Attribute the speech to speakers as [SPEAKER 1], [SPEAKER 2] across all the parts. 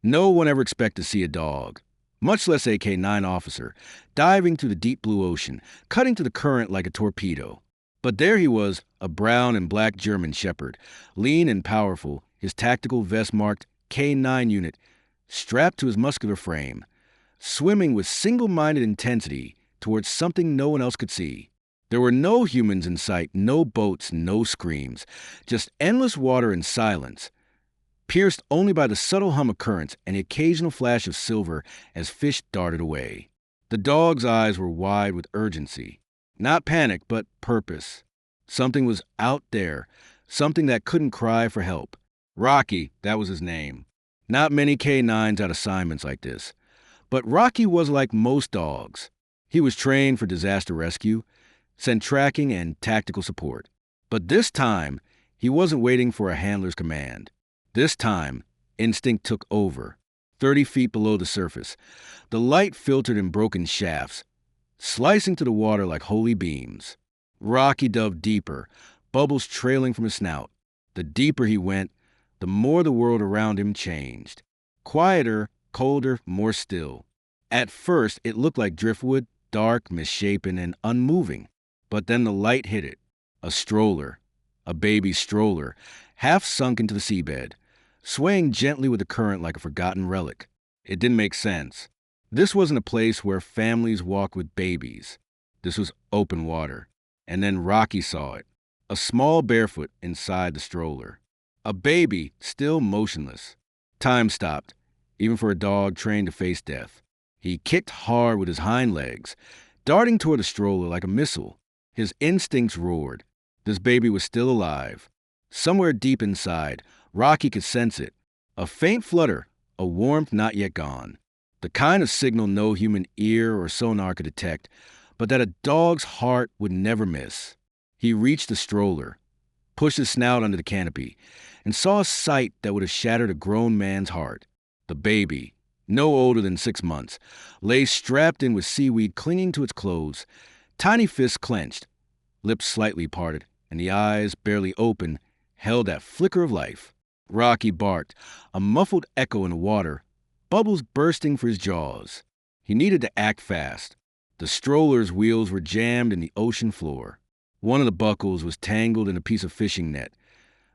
[SPEAKER 1] No one ever expected to see a dog, much less a K9 officer, diving through the deep blue ocean, cutting to the current like a torpedo. But there he was, a brown and black German shepherd, lean and powerful, his tactical vest marked K9 unit strapped to his muscular frame, swimming with single-minded intensity towards something no one else could see. There were no humans in sight, no boats, no screams, just endless water and silence, pierced only by the subtle hum of currents and the occasional flash of silver as fish darted away. The dog's eyes were wide with urgency. Not panic, but purpose. Something was out there, something that couldn't cry for help. Rocky, that was his name. Not many K9s had assignments like this. But Rocky was like most dogs. He was trained for disaster rescue, sent tracking and tactical support. But this time, he wasn't waiting for a handler's command. This time, instinct took over. 30 feet below the surface, the light filtered in broken shafts, slicing to the water like holy beams. Rocky dove deeper, bubbles trailing from his snout. The deeper he went, the more the world around him changed. Quieter, colder, more still. At first, it looked like driftwood, dark, misshapen, and unmoving. But then the light hit it. A stroller, a baby stroller, half sunk into the seabed, swaying gently with the current like a forgotten relic. It didn't make sense. This wasn't a place where families walked with babies. This was open water. And then Rocky saw it. A small barefoot inside the stroller. A baby, still motionless. Time stopped, even for a dog trained to face death. He kicked hard with his hind legs, darting toward the stroller like a missile. His instincts roared. This baby was still alive. Somewhere deep inside, Rocky could sense it. A faint flutter, a warmth not yet gone. The kind of signal no human ear or sonar could detect, but that a dog's heart would never miss. He reached the stroller, pushed his snout under the canopy, and saw a sight that would have shattered a grown man's heart. The baby, no older than 6 months, lay strapped in with seaweed clinging to its clothes, tiny fists clenched, lips slightly parted, and the eyes, barely open, held that flicker of life. Rocky barked, a muffled echo in the water, bubbles bursting for his jaws. He needed to act fast. The stroller's wheels were jammed in the ocean floor. One of the buckles was tangled in a piece of fishing net,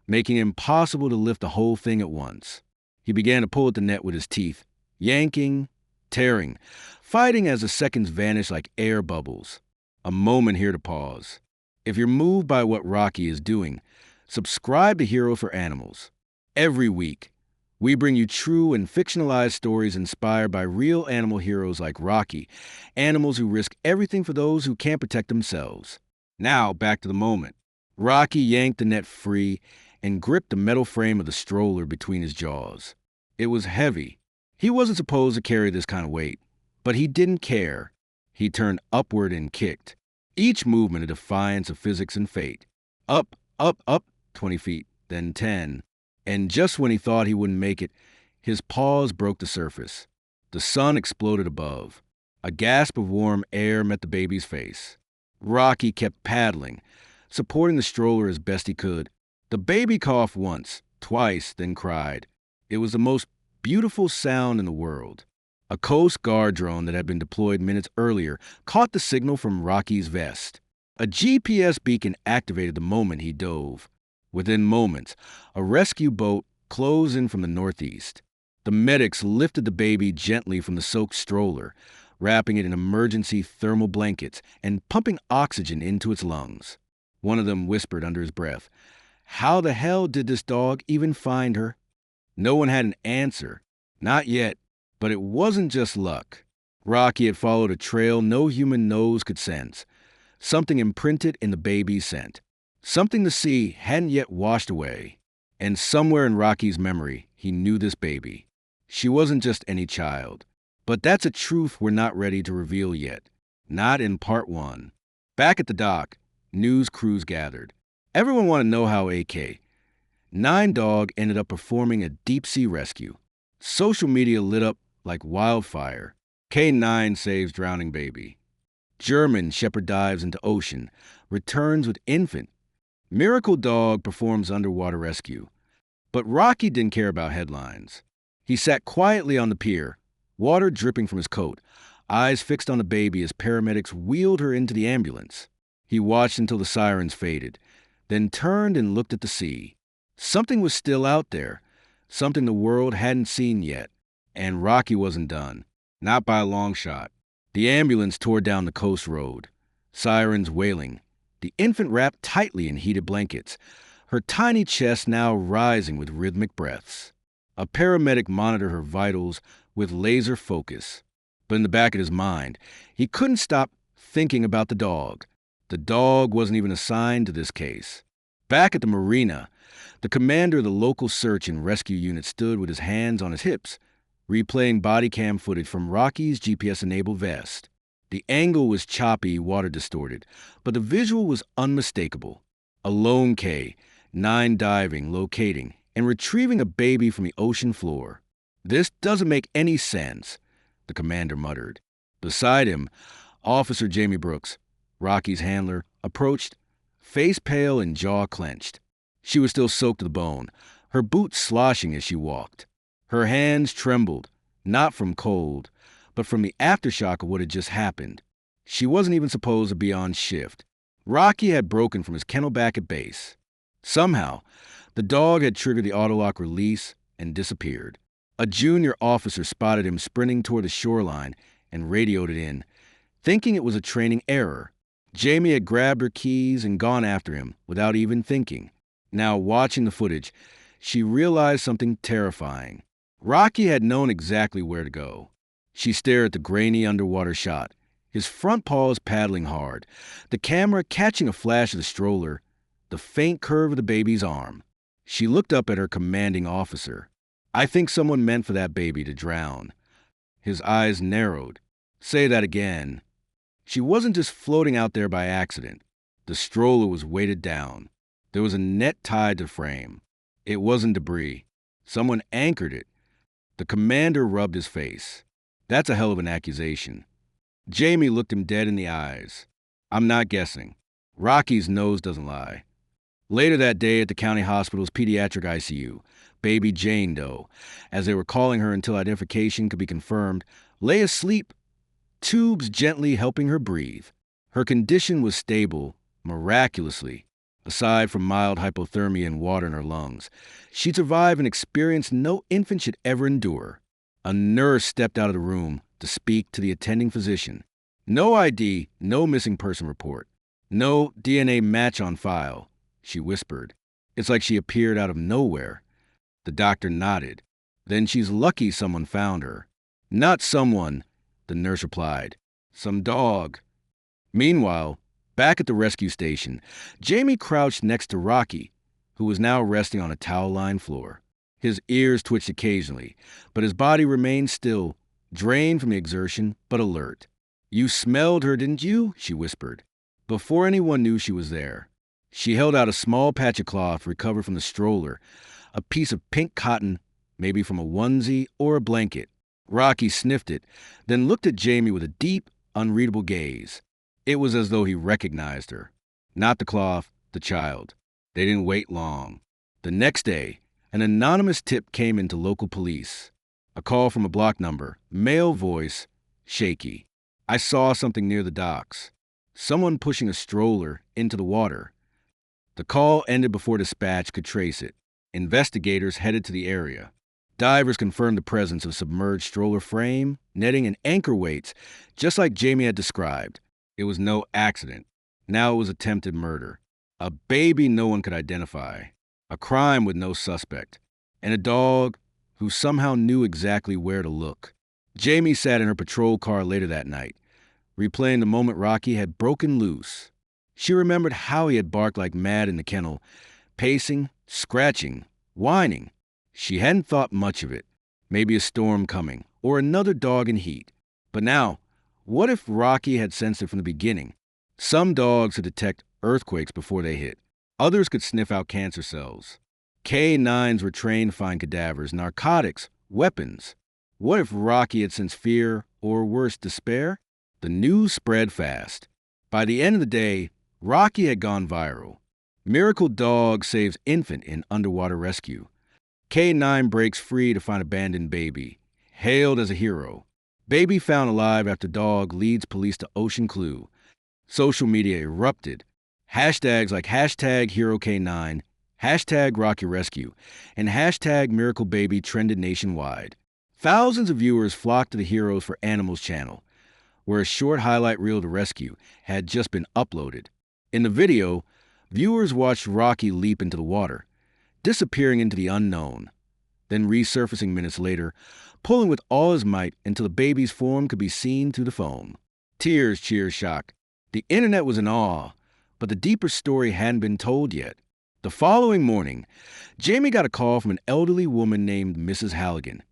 [SPEAKER 1] making it impossible to lift the whole thing at once. He began to pull at the net with his teeth, yanking, tearing, fighting as the seconds vanished like air bubbles. A moment here to pause. If you're moved by what Rocky is doing, subscribe to Hero for Animals. Every week, we bring you true and fictionalized stories inspired by real animal heroes like Rocky, animals who risk everything for those who can't protect themselves. Now, back to the moment. Rocky yanked the net free and gripped the metal frame of the stroller between his jaws. It was heavy. He wasn't supposed to carry this kind of weight, but he didn't care. He turned upward and kicked, each movement a defiance of physics and fate. Up, up, up, 20 feet, then 10. And just when he thought he wouldn't make it, his paws broke the surface. The sun exploded above. A gasp of warm air met the baby's face. Rocky kept paddling, supporting the stroller as best he could. The baby coughed once, twice, then cried. It was the most beautiful sound in the world. A Coast Guard drone that had been deployed minutes earlier caught the signal from Rocky's vest. A GPS beacon activated the moment he dove. Within moments, a rescue boat closed in from the northeast. The medics lifted the baby gently from the soaked stroller, wrapping it in emergency thermal blankets and pumping oxygen into its lungs. One of them whispered under his breath, "How the hell did this dog even find her?" No one had an answer. Not yet, but it wasn't just luck. Rocky had followed a trail no human nose could sense, something imprinted in the baby's scent. Something the sea hadn't yet washed away. And somewhere in Rocky's memory, he knew this baby. She wasn't just any child. But that's a truth we're not ready to reveal yet. Not in part 1. Back at the dock, news crews gathered. Everyone wanted to know how AK-9 dog ended up performing a deep-sea rescue. Social media lit up like wildfire. K9 saves drowning baby. German shepherd dives into ocean, returns with infant. Miracle dog performs underwater rescue. But Rocky didn't care about headlines. He sat quietly on the pier, water dripping from his coat, eyes fixed on the baby as paramedics wheeled her into the ambulance. He watched until the sirens faded, then turned and looked at the sea. Something was still out there, something the world hadn't seen yet. And Rocky wasn't done. Not by a long shot. The ambulance tore down the coast road, sirens wailing, the infant wrapped tightly in heated blankets, her tiny chest now rising with rhythmic breaths. A paramedic monitored her vitals with laser focus. But in the back of his mind, he couldn't stop thinking about the dog. The dog wasn't even assigned to this case. Back at the marina, the commander of the local search and rescue unit stood with his hands on his hips, replaying body cam footage from Rocky's GPS-enabled vest. The angle was choppy, water-distorted, but the visual was unmistakable. A lone K, 9 diving, locating, and retrieving a baby from the ocean floor. "This doesn't make any sense," the commander muttered. Beside him, Officer Jamie Brooks, Rocky's handler, approached, face pale and jaw clenched. She was still soaked to the bone, her boots sloshing as she walked. Her hands trembled, not from cold, but from the aftershock of what had just happened. She wasn't even supposed to be on shift. Rocky had broken from his kennel back at base. Somehow, the dog had triggered the autolock release and disappeared. A junior officer spotted him sprinting toward the shoreline and radioed it in, thinking it was a training error. Jamie had grabbed her keys and gone after him without even thinking. Now, watching the footage, she realized something terrifying. Rocky had known exactly where to go. She stared at the grainy underwater shot, his front paws paddling hard, the camera catching a flash of the stroller, the faint curve of the baby's arm. She looked up at her commanding officer. "I think someone meant for that baby to drown." His eyes narrowed. "Say that again." She wasn't just floating out there by accident. The stroller was weighted down. There was a net tied to the frame. It wasn't debris. Someone anchored it. The commander rubbed his face. "That's a hell of an accusation." Jamie looked him dead in the eyes. "I'm not guessing. Rocky's nose doesn't lie." Later that day at the county hospital's pediatric ICU, baby Jane Doe, as they were calling her until identification could be confirmed, lay asleep, tubes gently helping her breathe. Her condition was stable, miraculously. Aside from mild hypothermia and water in her lungs, she'd survived an experience no infant should ever endure. A nurse stepped out of the room to speak to the attending physician. "No ID, no missing person report. No DNA match on file," she whispered. It's like she appeared out of nowhere. The doctor nodded. "Then she's lucky someone found her." "Not someone," the nurse replied. "Some dog." Meanwhile, back at the rescue station, Jamie crouched next to Rocky, who was now resting on a towel-lined floor. His ears twitched occasionally, but his body remained still, drained from the exertion, but alert. "You smelled her, didn't you?" she whispered. Before anyone knew she was there, she held out a small patch of cloth recovered from the stroller, a piece of pink cotton, maybe from a onesie or a blanket. Rocky sniffed it, then looked at Jamie with a deep, unreadable gaze. It was as though he recognized her. Not the cloth, the child. They didn't wait long. The next day, an anonymous tip came into local police. A call from a block number, male voice, shaky. "I saw something near the docks. Someone pushing a stroller into the water." The call ended before dispatch could trace it. Investigators headed to the area. Divers confirmed the presence of submerged stroller frame, netting, and anchor weights, just like Jamie had described. It was no accident. Now it was attempted murder. A baby no one could identify. A crime with no suspect. And a dog who somehow knew exactly where to look. Jamie sat in her patrol car later that night, replaying the moment Rocky had broken loose. She remembered how he had barked like mad in the kennel, pacing, scratching, whining. She hadn't thought much of it. Maybe a storm coming, or another dog in heat. But now, what if Rocky had sensed it from the beginning? Some dogs could detect earthquakes before they hit. Others could sniff out cancer cells. K9s were trained to find cadavers, narcotics, weapons. What if Rocky had sensed fear, or worse, despair? The news spread fast. By the end of the day, Rocky had gone viral. Miracle dog saves infant in underwater rescue. K9 breaks free to find abandoned baby. Hailed as a hero. Baby found alive after dog leads police to Ocean Clue. Social media erupted. Hashtags like hashtag HeroK9, hashtag Rocky Rescue, and hashtag Miracle Baby trended nationwide. Thousands of viewers flocked to the Heroes for Animals channel, where a short highlight reel to rescue had just been uploaded. In the video, viewers watched Rocky leap into the water, disappearing into the unknown, then resurfacing minutes later, pulling with all his might until the baby's form could be seen through the foam. Tears cheered shock. The internet was in awe, but the deeper story hadn't been told yet. The following morning, Jamie got a call from an elderly woman named Mrs. Halligan,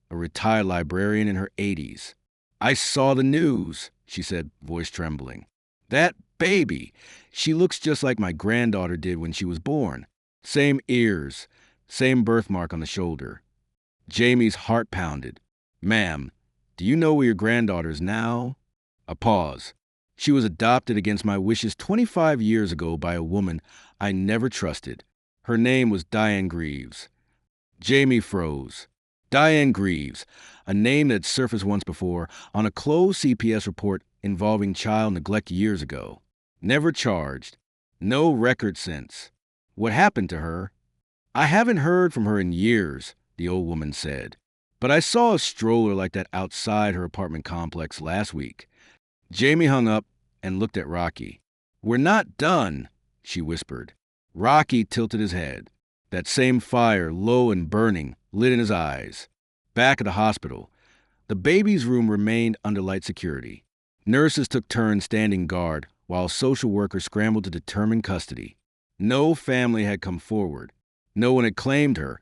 [SPEAKER 1] a retired librarian in her 80s. "I saw the news," she said, voice trembling. "That baby, she looks just like my granddaughter did when she was born. Same ears, same birthmark on the shoulder." Jamie's heart pounded. "Ma'am, do you know where your granddaughter is now?" A pause. "She was adopted against my wishes 25 years ago by a woman I never trusted. Her name was Diane Greaves." Jamie froze. Diane Greaves, a name that surfaced once before on a closed CPS report involving child neglect years ago. Never charged. No record since. What happened to her? "I haven't heard from her in years," the old woman said. "But I saw a stroller like that outside her apartment complex last week." Jamie hung up and looked at Rocky. "We're not done," she whispered. Rocky tilted his head. That same fire, low and burning, lit in his eyes. Back at the hospital, the baby's room remained under light security. Nurses took turns standing guard while social workers scrambled to determine custody. No family had come forward. No one had claimed her,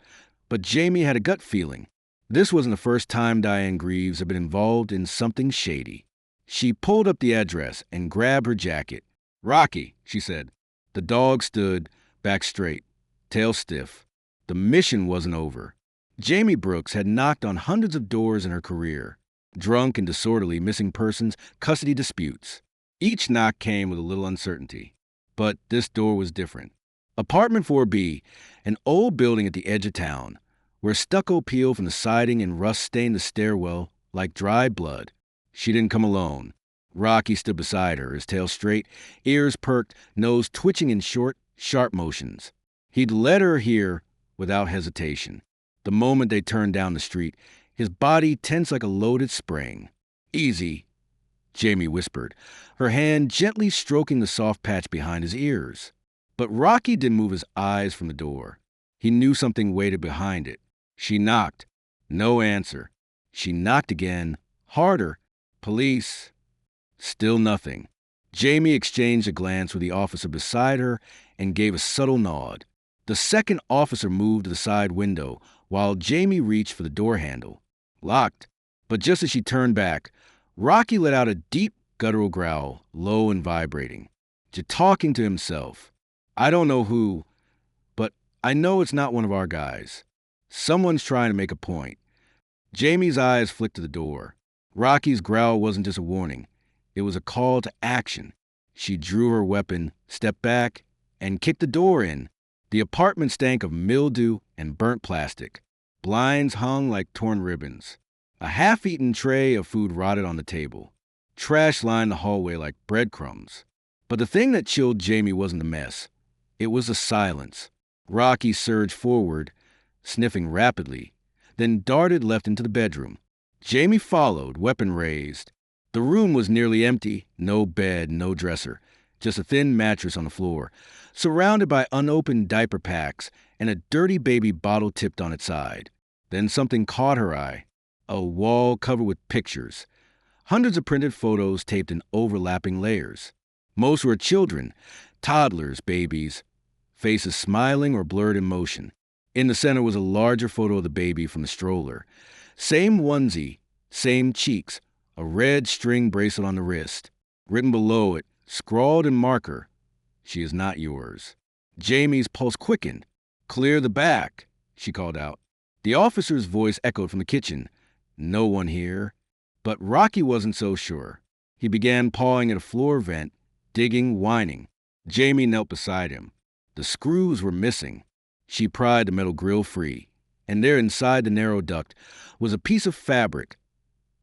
[SPEAKER 1] but Jamie had a gut feeling. This wasn't the first time Diane Greaves had been involved in something shady. She pulled up the address and grabbed her jacket. "Rocky," she said. The dog stood, back straight, tail stiff. The mission wasn't over. Jamie Brooks had knocked on hundreds of doors in her career. Drunk and disorderly missing persons, custody disputes. Each knock came with a little uncertainty. But this door was different. Apartment 4B, an old building at the edge of town, where stucco peeled from the siding and rust stained the stairwell like dried blood. She didn't come alone. Rocky stood beside her, his tail straight, ears perked, nose twitching in short, sharp motions. He'd led her here without hesitation. The moment they turned down the street, his body tense like a loaded spring. "Easy," Jamie whispered, her hand gently stroking the soft patch behind his ears. But Rocky didn't move his eyes from the door. He knew something waited behind it. She knocked. No answer. She knocked again, harder. "Police." Still nothing. Jamie exchanged a glance with the officer beside her and gave a subtle nod. The second officer moved to the side window while Jamie reached for the door handle. Locked. But just as she turned back, Rocky let out a deep, guttural growl, low and vibrating. Just talking to himself. "I don't know who, but I know it's not one of our guys. Someone's trying to make a point." Jamie's eyes flicked to the door. Rocky's growl wasn't just a warning. It was a call to action. She drew her weapon, stepped back, and kicked the door in. The apartment stank of mildew and burnt plastic. Blinds hung like torn ribbons. A half-eaten tray of food rotted on the table. Trash lined the hallway like breadcrumbs. But the thing that chilled Jamie wasn't the mess. It was the silence. Rocky surged forward, sniffing rapidly, then darted left into the bedroom. Jamie followed, weapon raised. The room was nearly empty, no bed, no dresser, just a thin mattress on the floor, surrounded by unopened diaper packs and a dirty baby bottle tipped on its side. Then something caught her eye. A wall covered with pictures. Hundreds of printed photos taped in overlapping layers. Most were children, toddlers, babies, faces smiling or blurred in motion. In the center was a larger photo of the baby from the stroller. Same onesie, same cheeks, a red string bracelet on the wrist. Written below it, scrawled in marker, "She is not yours." Jamie's pulse quickened. "Clear the back," she called out. The officer's voice echoed from the kitchen. "No one here." But Rocky wasn't so sure. He began pawing at a floor vent, digging, whining. Jamie knelt beside him. The screws were missing. She pried the metal grill free. And there inside the narrow duct was a piece of fabric,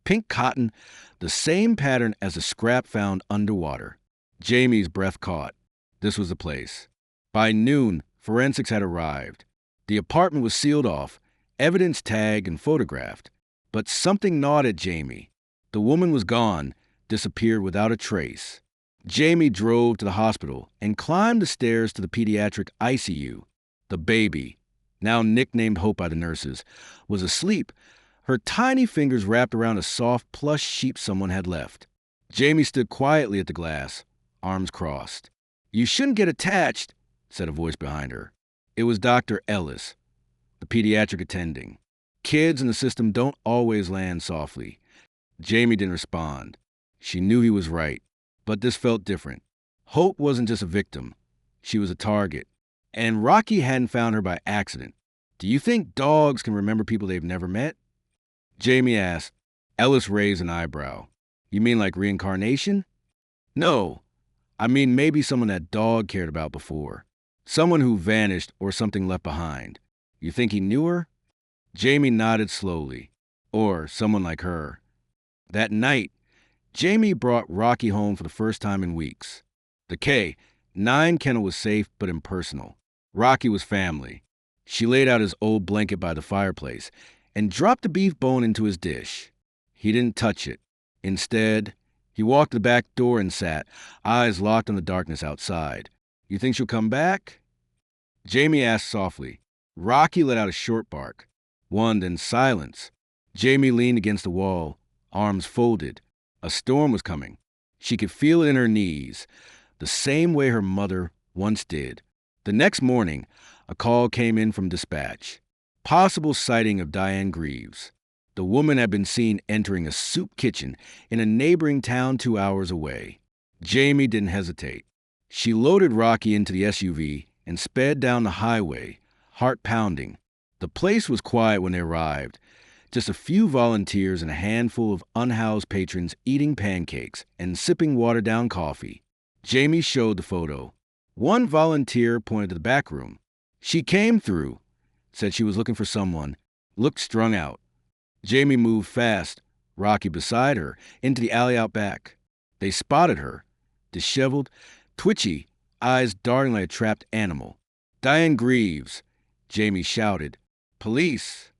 [SPEAKER 1] pink cotton, the same pattern as the scrap found underwater. Jamie's breath caught. This was the place. By noon, forensics had arrived. The apartment was sealed off, evidence tagged and photographed. But something gnawed at Jamie. The woman was gone, disappeared without a trace. Jamie drove to the hospital and climbed the stairs to the pediatric ICU. The baby, now nicknamed Hope by the nurses, was asleep, her tiny fingers wrapped around a soft, plush sheep someone had left. Jamie stood quietly at the glass, arms crossed. "You shouldn't get attached," said a voice behind her. It was Dr. Ellis, the pediatric attending. Kids in the system don't always land softly. Jamie didn't respond. She knew he was right, but this felt different. Hope wasn't just a victim. She was a target. And Rocky hadn't found her by accident. "Do you think dogs can remember people they've never met?" Jamie asked. Ellis raised an eyebrow. "You mean like reincarnation?" "No. I mean maybe someone that dog cared about before. Someone who vanished or something left behind. You think he knew her?" Jamie nodded slowly. "Or someone like her." That night, Jamie brought Rocky home for the first time in weeks. The K-9 kennel was safe but impersonal. Rocky was family. She laid out his old blanket by the fireplace and dropped a beef bone into his dish. He didn't touch it. Instead, he walked to the back door and sat, eyes locked on the darkness outside. "You think she'll come back?" Jamie asked softly. Rocky let out a short bark. One, then silence. Jamie leaned against the wall, arms folded. A storm was coming. She could feel it in her knees, the same way her mother once did. The next morning, a call came in from dispatch. Possible sighting of Diane Greaves. The woman had been seen entering a soup kitchen in a neighboring town 2 hours away. Jamie didn't hesitate. She loaded Rocky into the SUV and sped down the highway, heart pounding. The place was quiet when they arrived. Just a few volunteers and a handful of unhoused patrons eating pancakes and sipping watered-down coffee. Jamie showed the photo. One volunteer pointed to the back room. "She came through," said she was looking for someone, looked strung out. Jamie moved fast, Rocky beside her, into the alley out back. They spotted her, disheveled, twitchy, eyes darting like a trapped animal. "Diane Greaves," Jamie shouted. "Police!"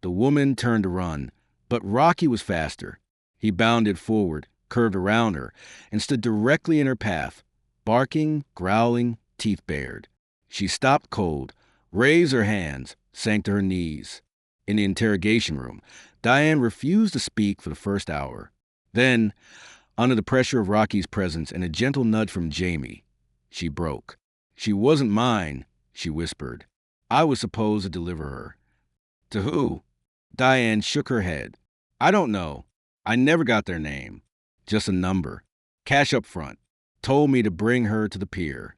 [SPEAKER 1] The woman turned to run, but Rocky was faster. He bounded forward, curved around her, and stood directly in her path, barking, growling, teeth bared. She stopped cold, raised her hands, sank to her knees. In the interrogation room, Diane refused to speak for the first hour. Then, under the pressure of Rocky's presence and a gentle nudge from Jamie, she broke. "She wasn't mine," she whispered. "I was supposed to deliver her." "To who?" Diane shook her head. "I don't know. I never got their name. Just a number. Cash up front. Told me to bring her to the pier."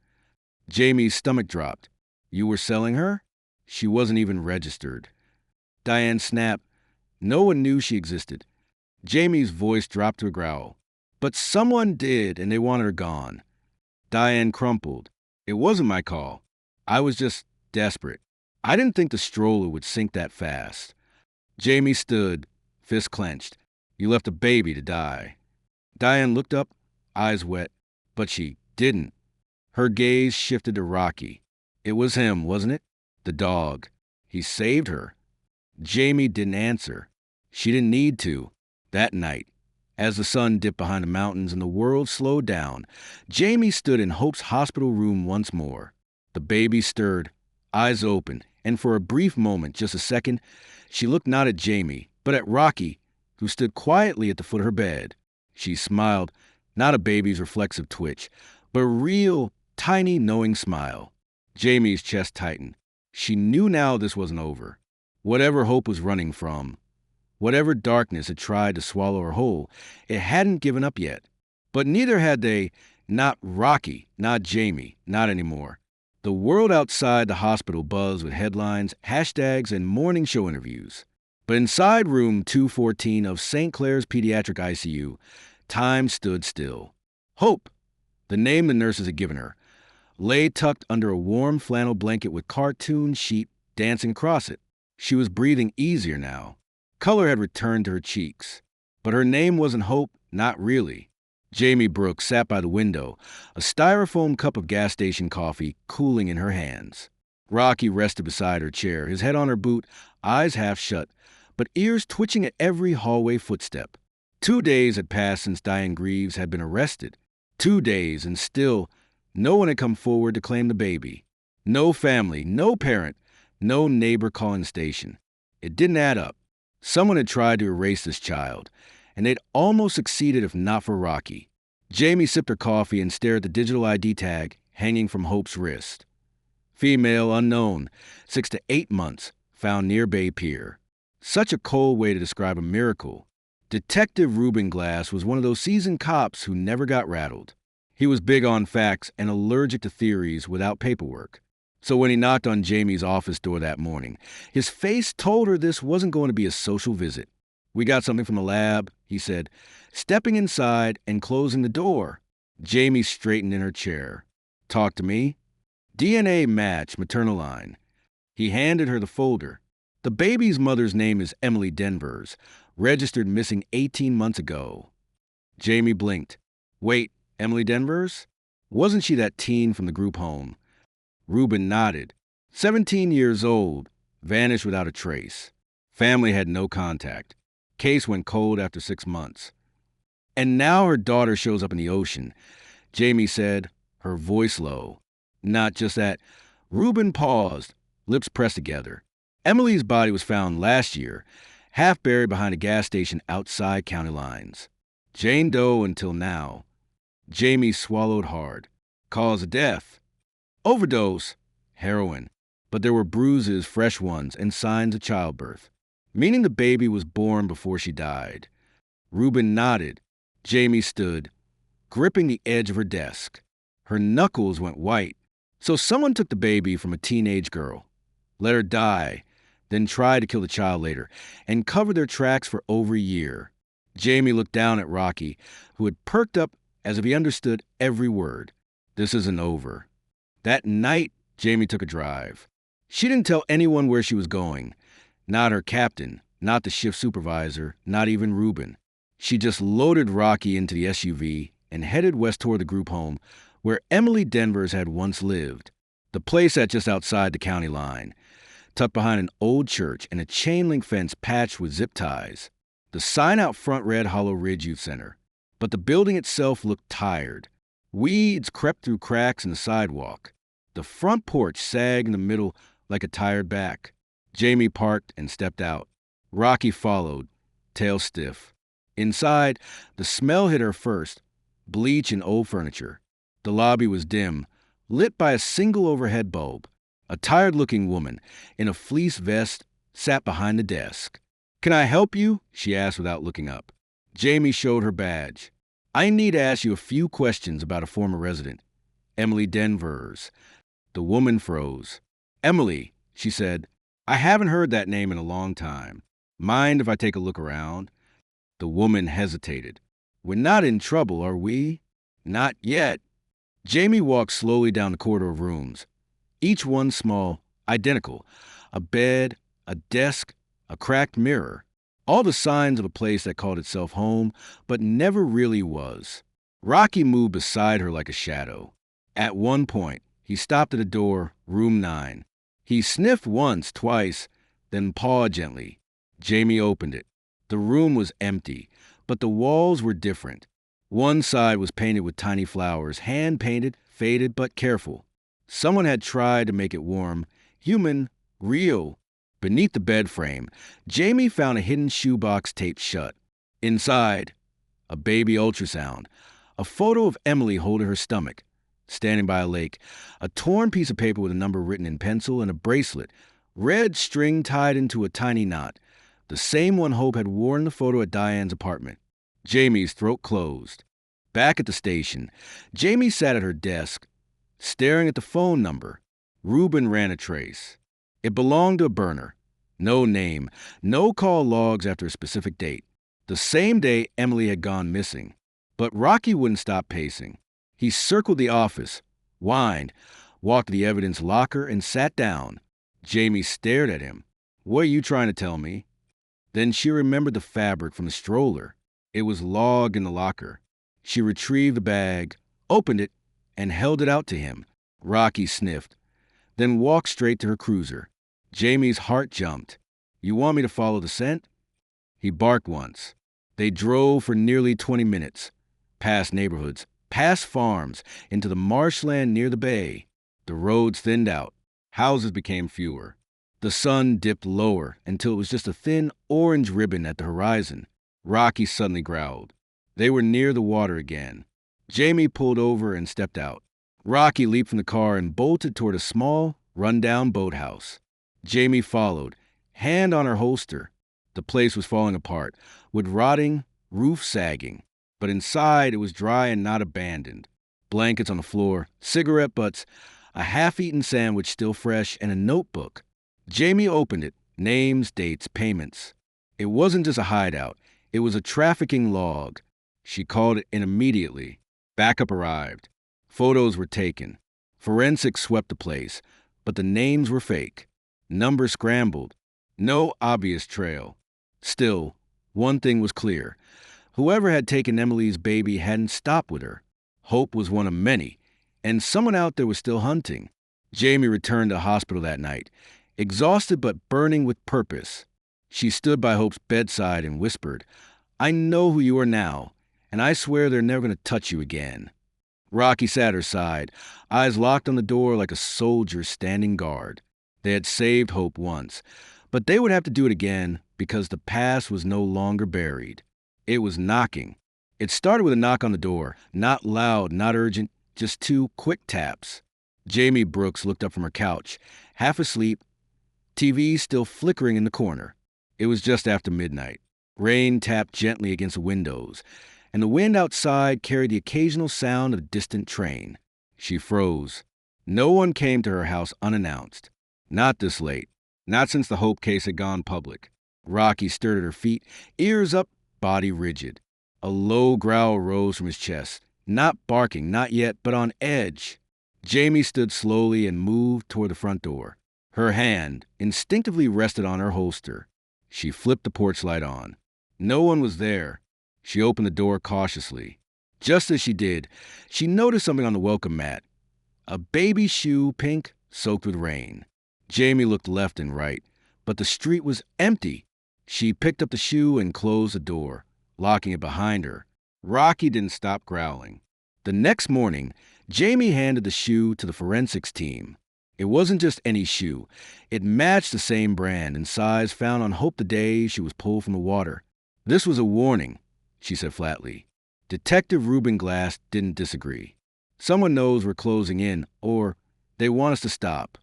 [SPEAKER 1] Jamie's stomach dropped. "You were selling her?" "She wasn't even registered." Diane snapped. No one knew she existed. Jamie's voice dropped to a growl. "But someone did, and they wanted her gone." Diane crumpled. "It wasn't my call. I was just desperate. I didn't think the stroller would sink that fast." Jamie stood, fist clenched. "You left a baby to die." Diane looked up, eyes wet, but she didn't. Her gaze shifted to Rocky. It was him, wasn't it? The dog. He saved her. Jamie didn't answer. She didn't need to. That night, as the sun dipped behind the mountains and the world slowed down, Jamie stood in Hope's hospital room once more. The baby stirred, eyes open, and for a brief moment, just a second, she looked not at Jamie, but at Rocky, who stood quietly at the foot of her bed. She smiled, not a baby's reflexive twitch, but a real, tiny, knowing smile. Jamie's chest tightened. She knew now this wasn't over. Whatever Hope was running from, whatever darkness had tried to swallow her whole, it hadn't given up yet. But neither had they, not Rocky, not Jamie, not anymore. The world outside the hospital buzzed with headlines, hashtags, and morning show interviews. But inside room 214 of St. Clair's Pediatric ICU, time stood still. Hope, the name the nurses had given her, lay tucked under a warm flannel blanket with cartoon sheep dancing across it. She was breathing easier now. Color had returned to her cheeks. But her name wasn't Hope, not really. Jamie Brooks sat by the window, a styrofoam cup of gas station coffee cooling in her hands. Rocky rested beside her chair, his head on her boot, eyes half shut, but ears twitching at every hallway footstep. 2 days had passed since Diane Greaves had been arrested. 2 days, and still, no one had come forward to claim the baby. No family, no parent, no neighbor calling the station. It didn't add up. Someone had tried to erase this child, and they'd almost succeeded if not for Rocky. Jamie sipped her coffee and stared at the digital ID tag hanging from Hope's wrist. Female unknown, 6 to 8 months, found near Bay Pier. Such a cold way to describe a miracle. Detective Reuben Glass was one of those seasoned cops who never got rattled. He was big on facts and allergic to theories without paperwork. So when he knocked on Jamie's office door that morning, his face told her this wasn't going to be a social visit. "We got something from the lab," he said, stepping inside and closing the door. Jamie straightened in her chair. "Talk to me." "DNA match, maternal line." He handed her the folder. "The baby's mother's name is Emily Denvers, registered missing 18 months ago." Jamie blinked. "Wait, Emily Denvers? Wasn't she that teen from the group home?" Reuben nodded. 17 years old, vanished without a trace. Family had no contact. Case went cold after 6 months. "And now her daughter shows up in the ocean," Jamie said, her voice low. "Not just that." Reuben paused, lips pressed together. "Emily's body was found last year, half buried behind a gas station outside county lines. Jane Doe until now." Jamie swallowed hard. "Cause of death?" "Overdose. Heroin. But there were bruises, fresh ones, and signs of childbirth. Meaning the baby was born before she died." Reuben nodded. Jamie stood, gripping the edge of her desk. Her knuckles went white. "So someone took the baby from a teenage girl, let her die, then tried to kill the child later, and covered their tracks for over a year." Jamie looked down at Rocky, who had perked up as if he understood every word. "This isn't over." That night, Jamie took a drive. She didn't tell anyone where she was going. Not her captain, not the shift supervisor, not even Reuben. She just loaded Rocky into the SUV and headed west toward the group home where Emily Denvers had once lived. The place sat just outside the county line, tucked behind an old church and a chain-link fence patched with zip ties. The sign out front read Hollow Ridge Youth Center, but the building itself looked tired. Weeds crept through cracks in the sidewalk. The front porch sagged in the middle like a tired back. Jamie parked and stepped out. Rocky followed, tail stiff. Inside, the smell hit her first, bleach and old furniture. The lobby was dim, lit by a single overhead bulb. A tired-looking woman, in a fleece vest, sat behind the desk. "Can I help you?" she asked without looking up. Jamie showed her badge. "I need to ask you a few questions about a former resident. Emily Denvers." The woman froze. "Emily," she said. "I haven't heard that name in a long time. Mind if I take a look around?" The woman hesitated. "We're not in trouble, are we?" "Not yet." Jamie walked slowly down the corridor of rooms. Each one small, identical. A bed, a desk, a cracked mirror. All the signs of a place that called itself home, but never really was. Rocky moved beside her like a shadow. At one point, he stopped at a door, room 9. He sniffed once, twice, then pawed gently. Jamie opened it. The room was empty, but the walls were different. One side was painted with tiny flowers, hand-painted, faded but careful. Someone had tried to make it warm, human, real. Beneath the bed frame, Jamie found a hidden shoebox taped shut. Inside, a baby ultrasound, a photo of Emily holding her stomach, standing by a lake, a torn piece of paper with a number written in pencil, and a bracelet, red string tied into a tiny knot, the same one Hope had worn in the photo at Diane's apartment. Jamie's throat closed. Back at the station, Jamie sat at her desk, staring at the phone number. Reuben ran a trace. It belonged to a burner. No name, no call logs after a specific date. The same day Emily had gone missing. But Rocky wouldn't stop pacing. He circled the office, whined, walked to the evidence locker, and sat down. Jamie stared at him. What are you trying to tell me? Then she remembered the fabric from the stroller. It was logged in the locker. She retrieved the bag, opened it, and held it out to him. Rocky sniffed, then walked straight to her cruiser. Jamie's heart jumped. You want me to follow the scent? He barked once. They drove for nearly 20 minutes, past neighborhoods, past farms, into the marshland near the bay. The roads thinned out. Houses became fewer. The sun dipped lower until it was just a thin orange ribbon at the horizon. Rocky suddenly growled. They were near the water again. Jamie pulled over and stepped out. Rocky leaped from the car and bolted toward a small, run-down boathouse. Jamie followed, hand on her holster. The place was falling apart, with rotting, roof sagging. But inside it was dry and not abandoned. Blankets on the floor, cigarette butts, a half-eaten sandwich still fresh, and a notebook. Jamie opened it. Names, dates, payments. It wasn't just a hideout. It was a trafficking log. She called it in immediately. Backup arrived. Photos were taken. Forensics swept the place, but the names were fake. Numbers scrambled. No obvious trail. Still, one thing was clear. Whoever had taken Emily's baby hadn't stopped with her. Hope was one of many, and someone out there was still hunting. Jamie returned to the hospital that night, exhausted but burning with purpose. She stood by Hope's bedside and whispered, I know who you are now, and I swear they're never going to touch you again. Rocky sat at her side, eyes locked on the door like a soldier standing guard. They had saved Hope once, but they would have to do it again because the past was no longer buried. It was knocking. It started with a knock on the door, not loud, not urgent, just 2 quick taps. Jamie Brooks looked up from her couch, half asleep, TV still flickering in the corner. It was just after midnight. Rain tapped gently against the windows, and the wind outside carried the occasional sound of a distant train. She froze. No one came to her house unannounced. Not this late. Not since the Hope case had gone public. Rocky stirred at her feet, ears up, body rigid. A low growl rose from his chest. Not barking, not yet, but on edge. Jamie stood slowly and moved toward the front door. Her hand instinctively rested on her holster. She flipped the porch light on. No one was there. She opened the door cautiously. Just as she did, she noticed something on the welcome mat. A baby shoe, pink, soaked with rain. Jamie looked left and right, but the street was empty. She picked up the shoe and closed the door, locking it behind her. Rocky didn't stop growling. The next morning, Jamie handed the shoe to the forensics team. It wasn't just any shoe. It matched the same brand and size found on Hope the day she was pulled from the water. This was a warning, she said flatly. Detective Reuben Glass didn't disagree. Someone knows we're closing in, or they want us to stop.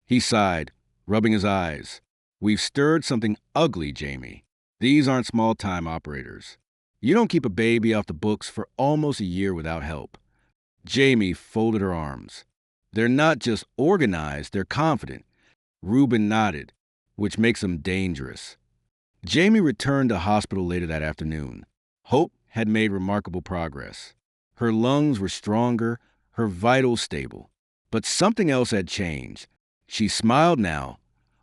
[SPEAKER 1] He sighed, rubbing his eyes. We've stirred something ugly, Jamie. These aren't small-time operators. You don't keep a baby off the books for almost a year without help. Jamie folded her arms. They're not just organized, they're confident. Reuben nodded, which makes them dangerous. Jamie returned to hospital later that afternoon. Hope had made remarkable progress. Her lungs were stronger, her vitals stable. But something else had changed. She smiled now,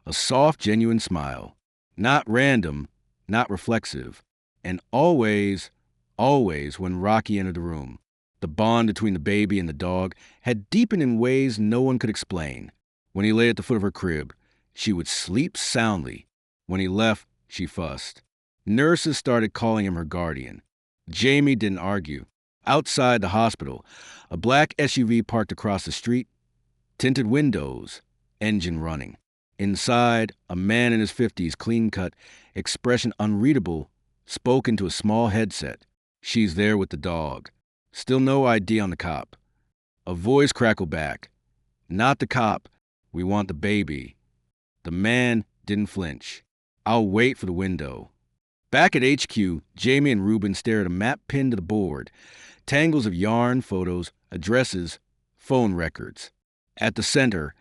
[SPEAKER 1] a soft, genuine smile. Not random, not reflexive. And always when Rocky entered the room. The bond between the baby and the dog had deepened in ways no one could explain. When he lay at the foot of her crib, she would sleep soundly. When he left, she fussed. Nurses started calling him her guardian. Jamie didn't argue. Outside the hospital, a black SUV parked across the street, tinted windows, engine running. Inside, a man in his 50s, clean-cut, expression unreadable, spoke into a small headset. She's there with the dog. Still no ID on the cop. A voice crackled back. Not the cop. We want the baby. The man didn't flinch. I'll wait for the window. Back at HQ, Jamie and Reuben stared at a map pinned to the board. Tangles of yarn, photos, addresses, phone records. At the center,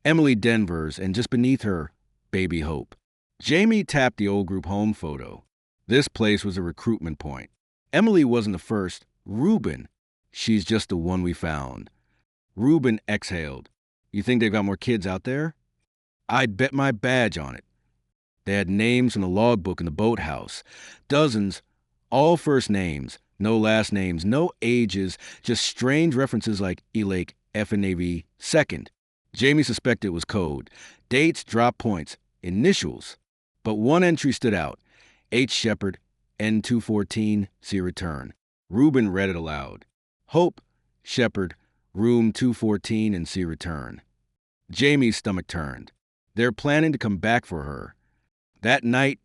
[SPEAKER 1] Emily Denver's, and just beneath her, baby Hope. Jamie tapped the old group home photo. This place was a recruitment point. Emily wasn't the first. Reuben. She's just the one we found. Reuben exhaled. You think they've got more kids out there? I'd bet my badge on it. They had names from the logbook in the boathouse. Dozens, all first names, no last names, no ages, just strange references like Elake, FNAV, second. Jamie suspected it was code. Dates, drop points, initials. But one entry stood out. H. Shepard, N214, see return. Reuben read it aloud. Hope, Shepard, room 214 and see return. Jamie's stomach turned. They're planning to come back for her. That night,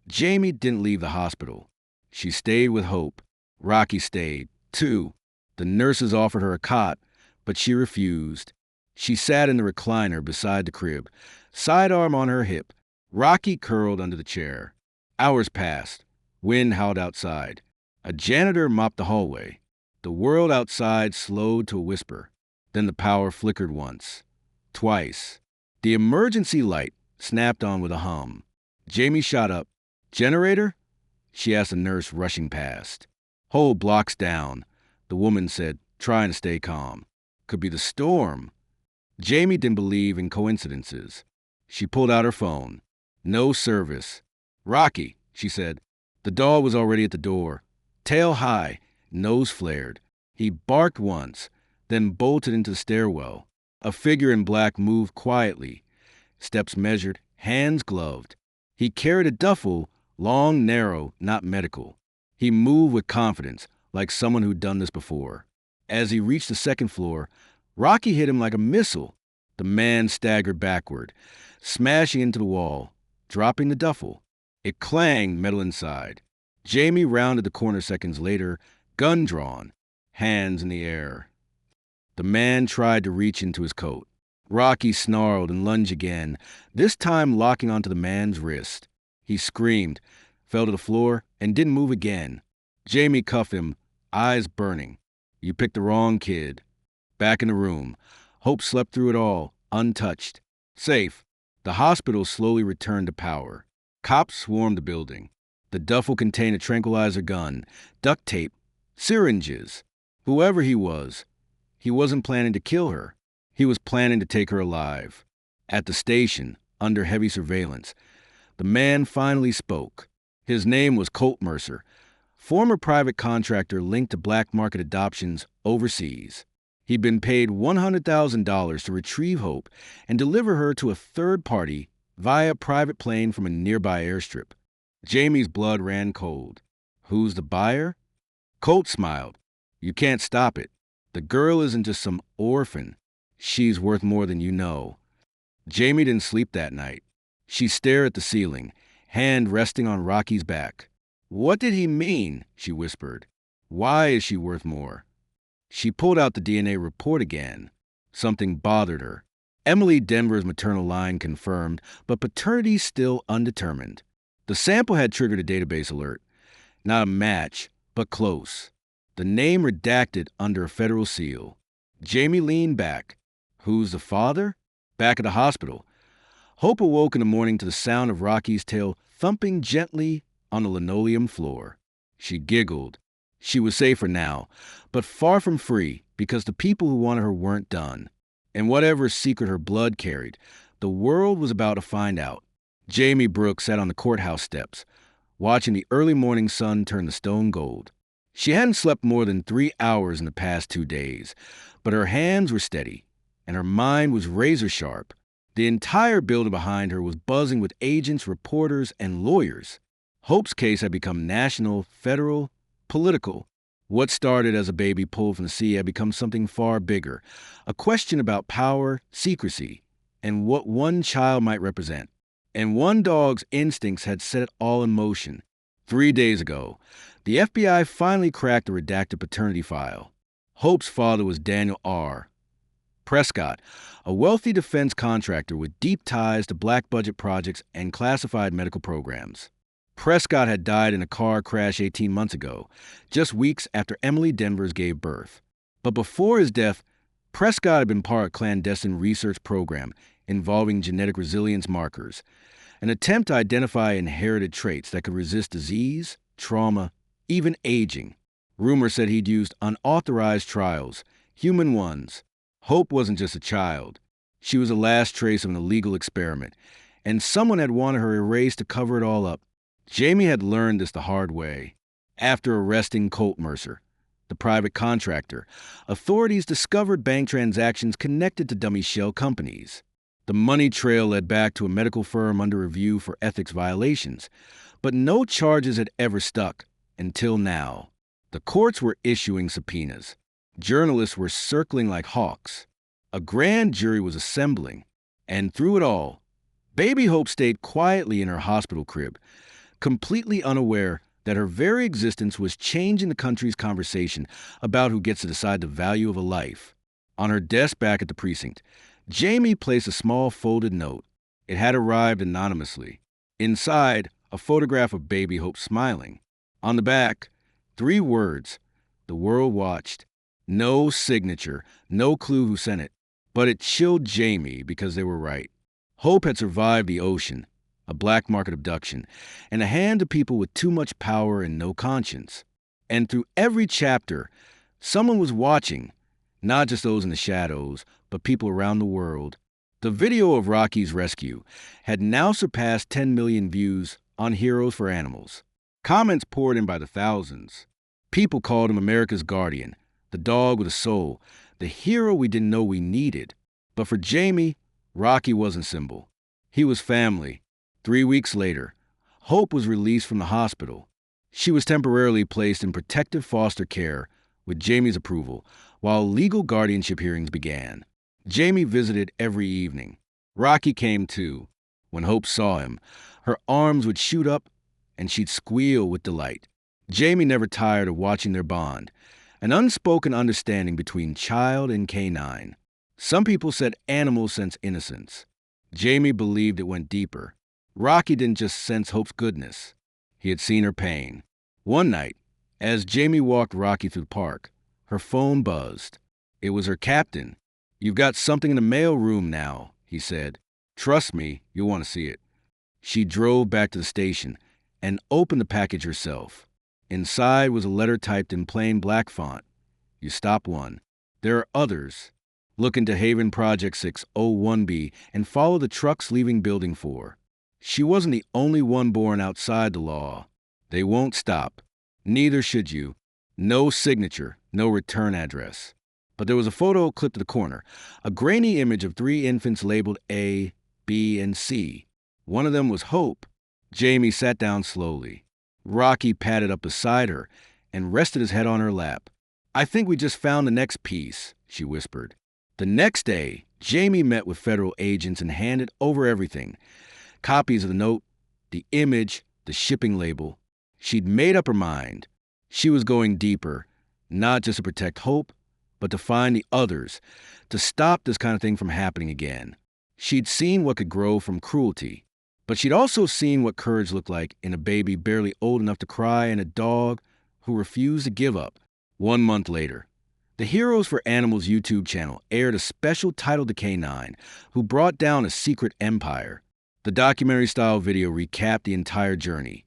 [SPEAKER 1] Jamie didn't leave the hospital. She stayed with Hope. Rocky stayed, too. The nurses offered her a cot, but she refused. She sat in the recliner beside the crib, sidearm on her hip. Rocky curled under the chair. Hours passed. Wind howled outside. A janitor mopped the hallway. The world outside slowed to a whisper. Then the power flickered once. Twice. The emergency light snapped on with a hum. Jamie shot up. Generator? She asked a nurse rushing past. Whole blocks down. The woman said, trying to stay calm. Could be the storm. Jamie didn't believe in coincidences. She pulled out her phone. No service. Rocky, she said. The dog was already at the door. Tail high, nose flared. He barked once, then bolted into the stairwell. A figure in black moved quietly. Steps measured, hands gloved. He carried a duffel, long, narrow, not medical. He moved with confidence, like someone who'd done this before. As he reached the second floor, Rocky hit him like a missile. The man staggered backward, smashing into the wall, dropping the duffel. It clanged metal inside. Jamie rounded the corner seconds later, gun drawn, hands in the air. The man tried to reach into his coat. Rocky snarled and lunged again, this time locking onto the man's wrist. He screamed, fell to the floor, and didn't move again. Jamie cuffed him, eyes burning. You picked the wrong kid. Back in the room. Hope slept through it all, untouched. Safe. The hospital slowly returned to power. Cops swarmed the building. The duffel contained a tranquilizer gun, duct tape, syringes. Whoever he was, he wasn't planning to kill her. He was planning to take her alive. At the station, under heavy surveillance, the man finally spoke. His name was Colt Mercer, former private contractor linked to black market adoptions overseas. He'd been paid $100,000 to retrieve Hope and deliver her to a third party via private plane from a nearby airstrip. Jamie's blood ran cold. Who's the buyer? Colt smiled. You can't stop it. The girl isn't just some orphan. She's worth more than you know. Jamie didn't sleep that night. She stared at the ceiling, hand resting on Rocky's back. What did he mean? She whispered. Why is she worth more? She pulled out the DNA report again. Something bothered her. Emily Denver's maternal line confirmed, but paternity still undetermined. The sample had triggered a database alert. Not a match, but close. The name redacted under a federal seal. Jamie leaned back. Who's the father? Back at the hospital. Hope awoke in the morning to the sound of Rocky's tail thumping gently on the linoleum floor. She giggled. She was safer now, but far from free because the people who wanted her weren't done. And whatever secret her blood carried, the world was about to find out. Jamie Brooks sat on the courthouse steps, watching the early morning sun turn to stone gold. She hadn't slept more than 3 hours in the past 2 days, but her hands were steady, and her mind was razor sharp. The entire building behind her was buzzing with agents, reporters, and lawyers. Hope's case had become national, federal, political. What started as a baby pulled from the sea had become something far bigger, a question about power, secrecy, and what one child might represent. And one dog's instincts had set it all in motion. 3 days ago, the FBI finally cracked a redacted paternity file. Hope's father was Daniel R. Prescott, a wealthy defense contractor with deep ties to black budget projects and classified medical programs. Prescott had died in a car crash 18 months ago, just weeks after Emily Denver's gave birth. But before his death, Prescott had been part of a clandestine research program involving genetic resilience markers, an attempt to identify inherited traits that could resist disease, trauma, even aging. Rumor said he'd used unauthorized trials, human ones. Hope wasn't just a child. She was the last trace of an illegal experiment, and someone had wanted her erased to cover it all up. Jamie had learned this the hard way. After arresting Colt Mercer, the private contractor, authorities discovered bank transactions connected to dummy shell companies. The money trail led back to a medical firm under review for ethics violations, but no charges had ever stuck until now. The courts were issuing subpoenas. Journalists were circling like hawks. A grand jury was assembling, and through it all, Baby Hope stayed quietly in her hospital crib, completely unaware that her very existence was changing the country's conversation about who gets to decide the value of a life. On her desk back at the precinct, Jamie placed a small folded note. It had arrived anonymously. Inside, a photograph of Baby Hope smiling. On the back, 3 words. The world watched. No signature, no clue who sent it. But it chilled Jamie because they were right. Hope had survived the ocean, a black market abduction, and a hand to people with too much power and no conscience. And through every chapter, someone was watching, not just those in the shadows, but people around the world. The video of Rocky's rescue had now surpassed 10 million views on Heroes for Animals. Comments poured in by the thousands. People called him America's guardian, the dog with a soul, the hero we didn't know we needed. But for Jamie, Rocky wasn't symbol. He was family. 3 weeks later, Hope was released from the hospital. She was temporarily placed in protective foster care with Jamie's approval, while legal guardianship hearings began. Jamie visited every evening. Rocky came too. When Hope saw him, her arms would shoot up and she'd squeal with delight. Jamie never tired of watching their bond, an unspoken understanding between child and canine. Some people said animals sense innocence. Jamie believed it went deeper. Rocky didn't just sense Hope's goodness. He had seen her pain. One night, as Jamie walked Rocky through the park, her phone buzzed. It was her captain. "You've got something in the mail room now," he said. "Trust me, you'll want to see it." She drove back to the station and opened the package herself. Inside was a letter typed in plain black font. "You stop one. There are others. Look into Haven Project 601B and follow the trucks leaving Building 4. She wasn't the only one born outside the law. They won't stop. Neither should you. No signature, no return address." But there was a photo clipped to the corner, a grainy image of 3 infants labeled A, B, and C. One of them was Hope. Jamie sat down slowly. Rocky padded up beside her and rested his head on her lap. "I think we just found the next piece," she whispered. The next day, Jamie met with federal agents and handed over everything. Copies of the note, the image, the shipping label. She'd made up her mind. She was going deeper, not just to protect Hope, but to find the others, to stop this kind of thing from happening again. She'd seen what could grow from cruelty, but she'd also seen what courage looked like in a baby barely old enough to cry and a dog who refused to give up. 1 month later, the Heroes for Animals YouTube channel aired a special titled The Canine, who brought down a secret empire. The documentary-style video recapped the entire journey.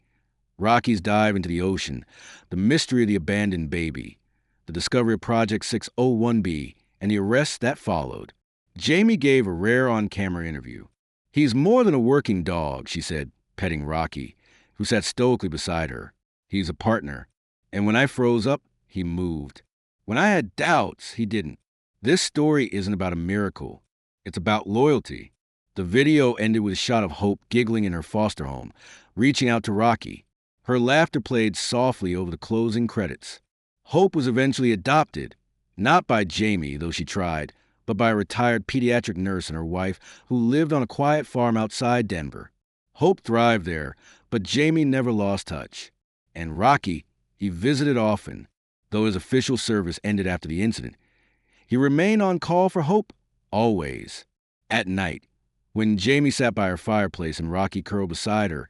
[SPEAKER 1] Rocky's dive into the ocean, the mystery of the abandoned baby, the discovery of Project 601B, and the arrests that followed. Jamie gave a rare on-camera interview. "He's more than a working dog," she said, petting Rocky, who sat stoically beside her. "He's a partner. And when I froze up, he moved. When I had doubts, he didn't. This story isn't about a miracle. It's about loyalty." The video ended with a shot of Hope giggling in her foster home, reaching out to Rocky. Her laughter played softly over the closing credits. Hope was eventually adopted, not by Jamie, though she tried, but by a retired pediatric nurse and her wife who lived on a quiet farm outside Denver. Hope thrived there, but Jamie never lost touch. And Rocky, he visited often, though his official service ended after the incident. He remained on call for Hope, always. At night, when Jamie sat by her fireplace and Rocky curled beside her,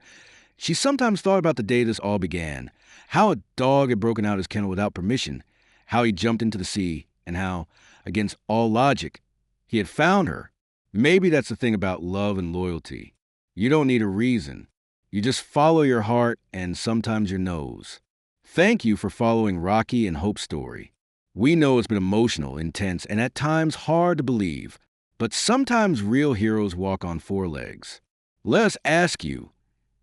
[SPEAKER 1] she sometimes thought about the day this all began, how a dog had broken out his kennel without permission, how he jumped into the sea, and how, against all logic, he had found her. Maybe that's the thing about love and loyalty. You don't need a reason. You just follow your heart and sometimes your nose. Thank you for following Rocky and Hope's story. We know it's been emotional, intense, and at times hard to believe, but sometimes real heroes walk on 4 legs. Let us ask you,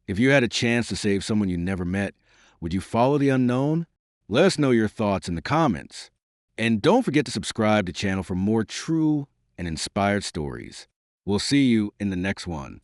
[SPEAKER 1] if you had a chance to save someone you never met, would you follow the unknown? Let us know your thoughts in the comments. And don't forget to subscribe to the channel for more true and inspired stories. We'll see you in the next one.